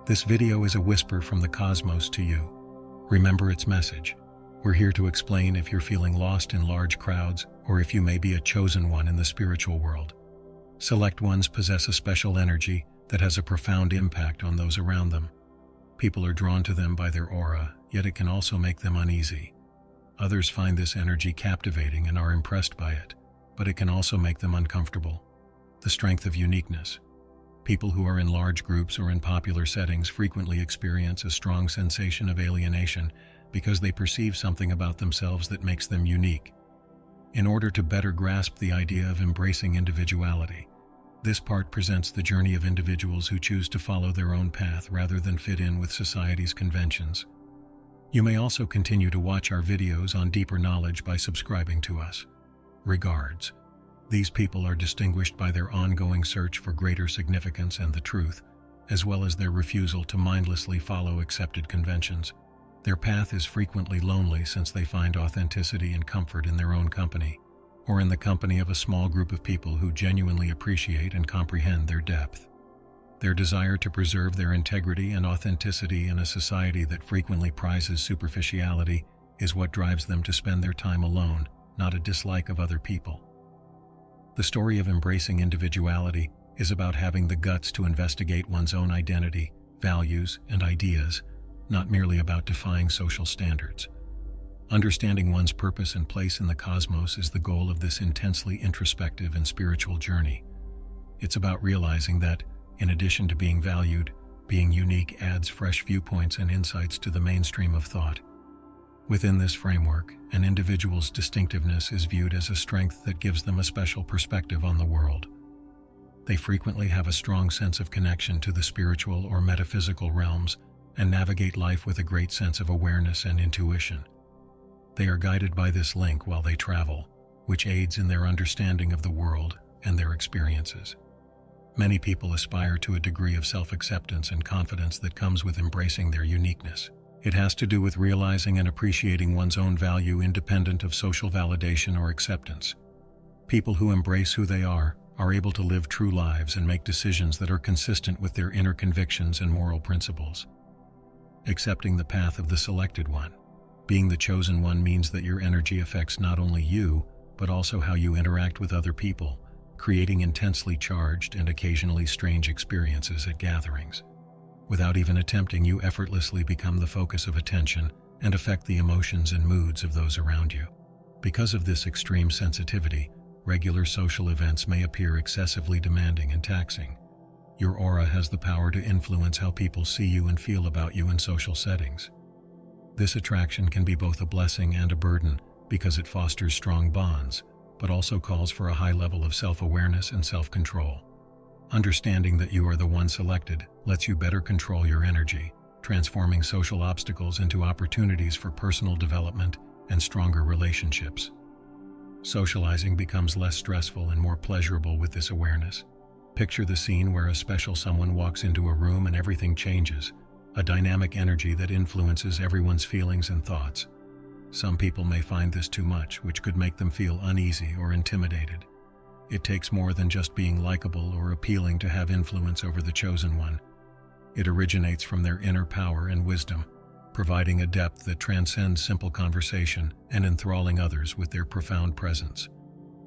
This video is a whisper from the cosmos to you. Remember its message. We're here to explain if you're feeling lost in large crowds or if you may be a chosen one in the spiritual world. Select ones possess a special energy that has a profound impact on those around them. People are drawn to them by their aura, yet it can also make them uneasy. Others find this energy captivating and are impressed by it, but it can also make them uncomfortable. The strength of uniqueness. People who are in large groups or in popular settings frequently experience a strong sensation of alienation because they perceive something about themselves that makes them unique. In order to better grasp the idea of embracing individuality, this part presents the journey of individuals who choose to follow their own path rather than fit in with society's conventions. You may also continue to watch our videos on deeper knowledge by subscribing to us. Regards. These people are distinguished by their ongoing search for greater significance and the truth, as well as their refusal to mindlessly follow accepted conventions. Their path is frequently lonely since they find authenticity and comfort in their own company, or in the company of a small group of people who genuinely appreciate and comprehend their depth. Their desire to preserve their integrity and authenticity in a society that frequently prizes superficiality is what drives them to spend their time alone, not a dislike of other people. The story of embracing individuality is about having the guts to investigate one's own identity, values, and ideas, not merely about defying social standards. Understanding one's purpose and place in the cosmos is the goal of this intensely introspective and spiritual journey. It's about realizing that, in addition to being valued, being unique adds fresh viewpoints and insights to the mainstream of thought. Within this framework, an individual's distinctiveness is viewed as a strength that gives them a special perspective on the world. They frequently have a strong sense of connection to the spiritual or metaphysical realms and navigate life with a great sense of awareness and intuition. They are guided by this link while they travel, which aids in their understanding of the world and their experiences. Many people aspire to a degree of self-acceptance and confidence that comes with embracing their uniqueness. It has to do with realizing and appreciating one's own value independent of social validation or acceptance. People who embrace who they are able to live true lives and make decisions that are consistent with their inner convictions and moral principles. Accepting the path of the selected one. Being the chosen one means that your energy affects not only you, but also how you interact with other people, creating intensely charged and occasionally strange experiences at gatherings. Without even attempting, you effortlessly become the focus of attention and affect the emotions and moods of those around you. Because of this extreme sensitivity, regular social events may appear excessively demanding and taxing. Your aura has the power to influence how people see you and feel about you in social settings. This attraction can be both a blessing and a burden because it fosters strong bonds, but also calls for a high level of self-awareness and self-control. Understanding that you are the one selected lets you better control your energy, transforming social obstacles into opportunities for personal development and stronger relationships. Socializing becomes less stressful and more pleasurable with this awareness. Picture the scene where a special someone walks into a room and everything changes, a dynamic energy that influences everyone's feelings and thoughts. Some people may find this too much, which could make them feel uneasy or intimidated. It takes more than just being likable or appealing to have influence over the chosen one. It originates from their inner power and wisdom, providing a depth that transcends simple conversation and enthralling others with their profound presence.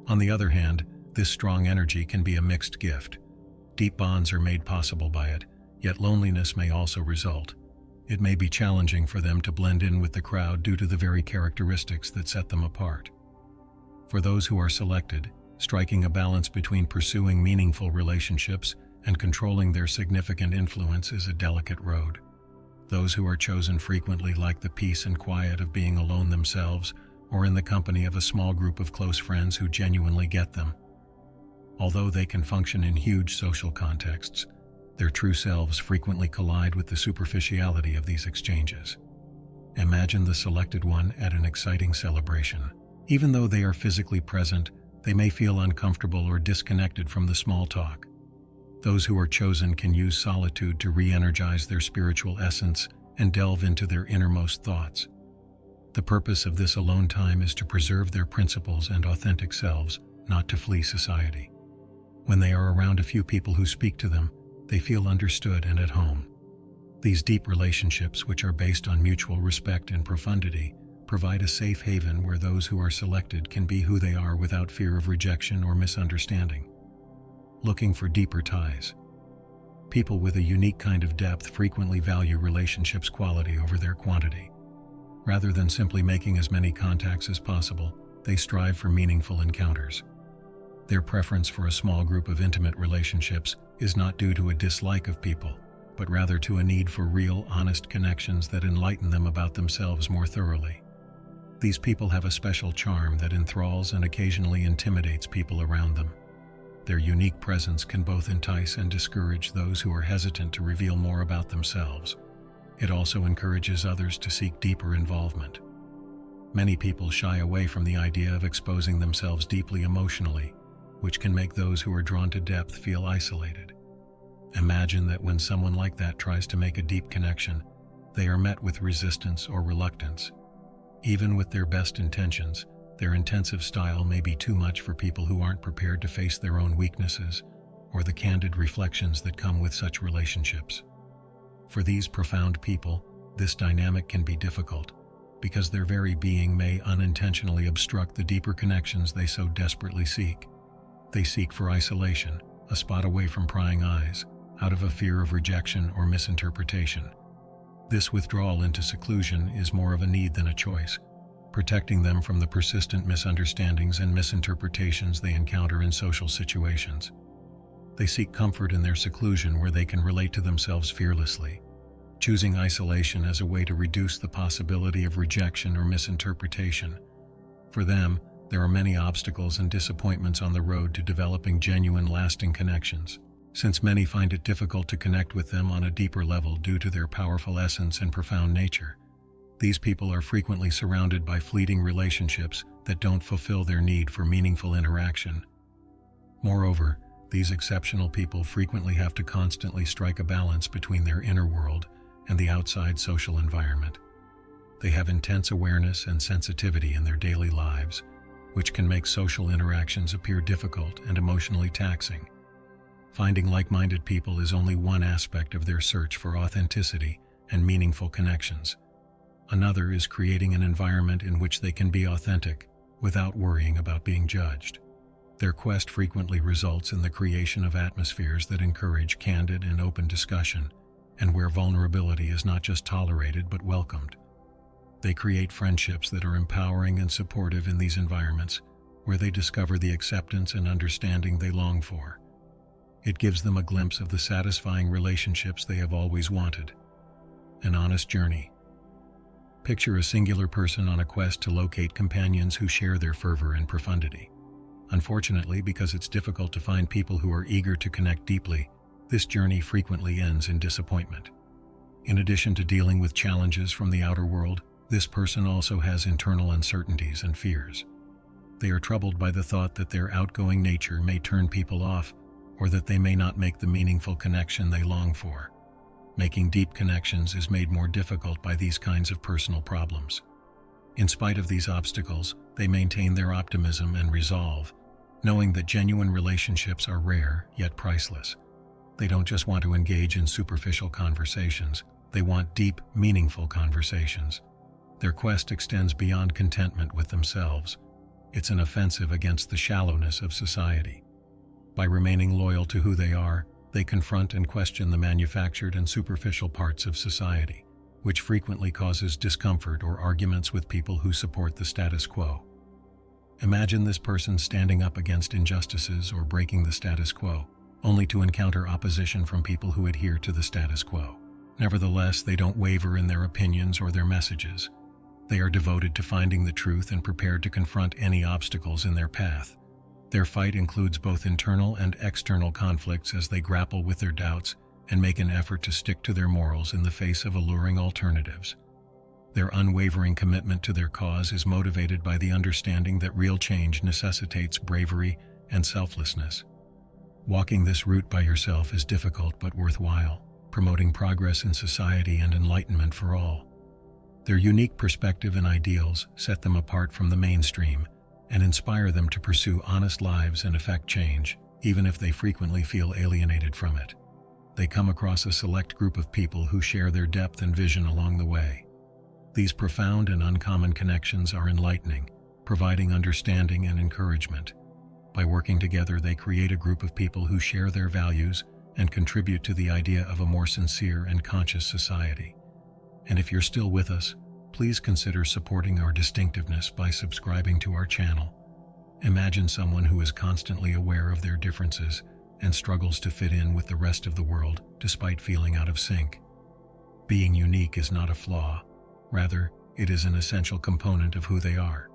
On the other hand, this strong energy can be a mixed gift. Deep bonds are made possible by it, yet loneliness may also result. It may be challenging for them to blend in with the crowd due to the very characteristics that set them apart. For those who are selected, striking a balance between pursuing meaningful relationships and controlling their significant influence is a delicate road. Those who are chosen frequently like the peace and quiet of being alone themselves or in the company of a small group of close friends who genuinely get them. Although they can function in huge social contexts, their true selves frequently collide with the superficiality of these exchanges. Imagine the selected one at an exciting celebration. Even though they are physically present, they may feel uncomfortable or disconnected from the small talk. Those who are chosen can use solitude to re-energize their spiritual essence and delve into their innermost thoughts. The purpose of this alone time is to preserve their principles and authentic selves, not to flee society. When they are around a few people who speak to them, they feel understood and at home. These deep relationships, which are based on mutual respect and profundity, provide a safe haven where those who are selected can be who they are without fear of rejection or misunderstanding. Looking for deeper ties. People with a unique kind of depth frequently value relationships' quality over their quantity. Rather than simply making as many contacts as possible, they strive for meaningful encounters. Their preference for a small group of intimate relationships is not due to a dislike of people, but rather to a need for real, honest connections that enlighten them about themselves more thoroughly. These people have a special charm that enthralls and occasionally intimidates people around them. Their unique presence can both entice and discourage those who are hesitant to reveal more about themselves. It also encourages others to seek deeper involvement. Many people shy away from the idea of exposing themselves deeply emotionally, which can make those who are drawn to depth feel isolated. Imagine that when someone like that tries to make a deep connection, they are met with resistance or reluctance. Even with their best intentions, their intensive style may be too much for people who aren't prepared to face their own weaknesses or the candid reflections that come with such relationships. For these profound people, this dynamic can be difficult, because their very being may unintentionally obstruct the deeper connections they so desperately seek. They seek for isolation, a spot away from prying eyes, out of a fear of rejection or misinterpretation. This withdrawal into seclusion is more of a need than a choice, protecting them from the persistent misunderstandings and misinterpretations they encounter in social situations. They seek comfort in their seclusion where they can relate to themselves fearlessly, choosing isolation as a way to reduce the possibility of rejection or misinterpretation. For them, there are many obstacles and disappointments on the road to developing genuine, lasting connections, since many find it difficult to connect with them on a deeper level due to their powerful essence and profound nature. These people are frequently surrounded by fleeting relationships that don't fulfill their need for meaningful interaction. Moreover, these exceptional people frequently have to constantly strike a balance between their inner world and the outside social environment. They have intense awareness and sensitivity in their daily lives, which can make social interactions appear difficult and emotionally taxing. Finding like-minded people is only one aspect of their search for authenticity and meaningful connections. Another is creating an environment in which they can be authentic without worrying about being judged. Their quest frequently results in the creation of atmospheres that encourage candid and open discussion, and where vulnerability is not just tolerated but welcomed. They create friendships that are empowering and supportive in these environments, where they discover the acceptance and understanding they long for. It gives them a glimpse of the satisfying relationships they have always wanted. An honest journey. Picture a singular person on a quest to locate companions who share their fervor and profundity. Unfortunately, because it's difficult to find people who are eager to connect deeply, this journey frequently ends in disappointment. In addition to dealing with challenges from the outer world, this person also has internal uncertainties and fears. They are troubled by the thought that their outgoing nature may turn people off, or that they may not make the meaningful connection they long for. Making deep connections is made more difficult by these kinds of personal problems. In spite of these obstacles, they maintain their optimism and resolve, knowing that genuine relationships are rare yet priceless. They don't just want to engage in superficial conversations, they want deep, meaningful conversations. Their quest extends beyond contentment with themselves. It's an offensive against the shallowness of society. By remaining loyal to who they are, they confront and question the manufactured and superficial parts of society, which frequently causes discomfort or arguments with people who support the status quo. Imagine this person standing up against injustices or breaking the status quo, only to encounter opposition from people who adhere to the status quo. Nevertheless, they don't waver in their opinions or their messages. They are devoted to finding the truth and prepared to confront any obstacles in their path. Their fight includes both internal and external conflicts as they grapple with their doubts and make an effort to stick to their morals in the face of alluring alternatives. Their unwavering commitment to their cause is motivated by the understanding that real change necessitates bravery and selflessness. Walking this route by yourself is difficult but worthwhile, promoting progress in society and enlightenment for all. Their unique perspective and ideals set them apart from the mainstream and inspire them to pursue honest lives and effect change, even if they frequently feel alienated from it. they come across a select group of people who share their depth and vision along the way. These profound and uncommon connections are enlightening, providing understanding and encouragement. By working together, they create a group of people who share their values and contribute to the idea of a more sincere and conscious society. And if you're still with us, please consider supporting our distinctiveness by subscribing to our channel. Imagine someone who is constantly aware of their differences and struggles to fit in with the rest of the world despite feeling out of sync. Being unique is not a flaw. Rather, it is an essential component of who they are.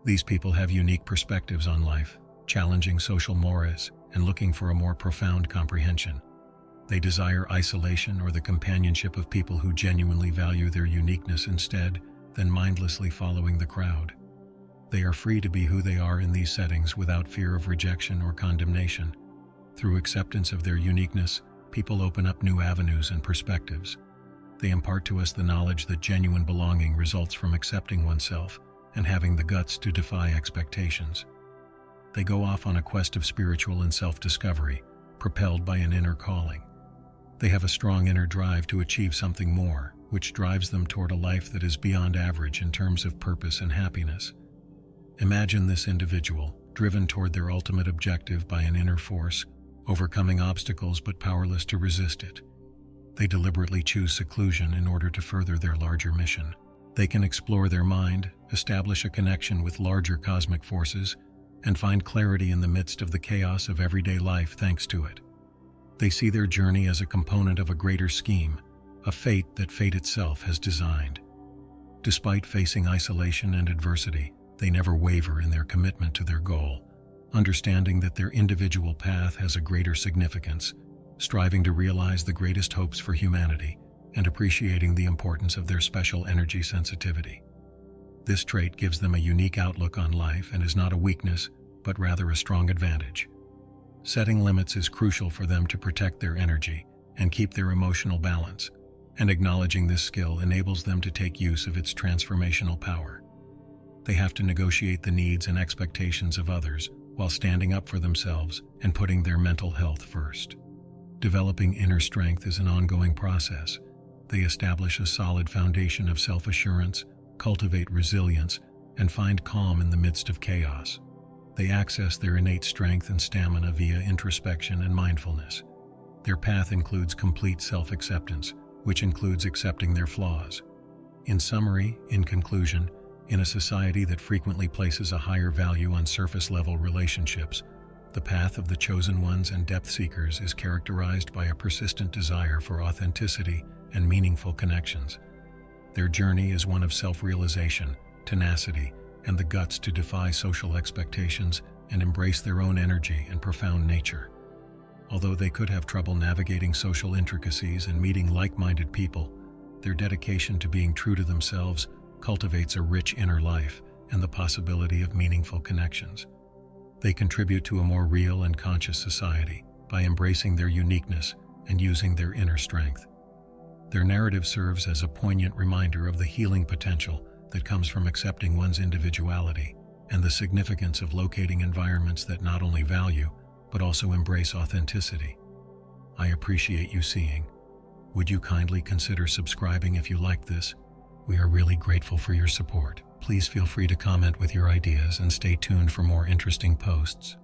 These people have unique perspectives on life, challenging social mores and looking for a more profound comprehension. They desire isolation or the companionship of people who genuinely value their uniqueness instead than mindlessly following the crowd. They are free to be who they are in these settings without fear of rejection or condemnation. Through acceptance of their uniqueness, people open up new avenues and perspectives. They impart to us the knowledge that genuine belonging results from accepting oneself and having the guts to defy expectations. They go off on a quest of spiritual and self-discovery, propelled by an inner calling. They have a strong inner drive to achieve something more, which drives them toward a life that is beyond average in terms of purpose and happiness. Imagine this individual, driven toward their ultimate objective by an inner force, overcoming obstacles but powerless to resist it. They deliberately choose seclusion in order to further their larger mission. They can explore their mind, establish a connection with larger cosmic forces, and find clarity in the midst of the chaos of everyday life thanks to it. They see their journey as a component of a greater scheme, a fate that fate itself has designed. Despite facing isolation and adversity, they never waver in their commitment to their goal, understanding that their individual path has a greater significance, striving to realize the greatest hopes for humanity, and appreciating the importance of their special energy sensitivity. This trait gives them a unique outlook on life and is not a weakness, but rather a strong advantage. Setting limits is crucial for them to protect their energy and keep their emotional balance, and acknowledging this skill enables them to take use of its transformational power. They have to negotiate the needs and expectations of others while standing up for themselves and putting their mental health first. Developing inner strength is an ongoing process. They establish a solid foundation of self-assurance, cultivate resilience, and find calm in the midst of chaos. They access their innate strength and stamina via introspection and mindfulness. Their path includes complete self-acceptance, which includes accepting their flaws. In summary, in conclusion, in a society that frequently places a higher value on surface-level relationships, the path of the chosen ones and depth seekers is characterized by a persistent desire for authenticity and meaningful connections. Their journey is one of self-realization, tenacity, and the guts to defy social expectations and embrace their own energy and profound nature. Although they could have trouble navigating social intricacies and meeting like-minded people, their dedication to being true to themselves cultivates a rich inner life and the possibility of meaningful connections. They contribute to a more real and conscious society by embracing their uniqueness and using their inner strength. Their narrative serves as a poignant reminder of the healing potential that comes from accepting one's individuality and the significance of locating environments that not only value, but also embrace authenticity. I appreciate you seeing. Would you kindly consider subscribing if you like this? We are really grateful for your support. Please feel free to comment with your ideas and stay tuned for more interesting posts.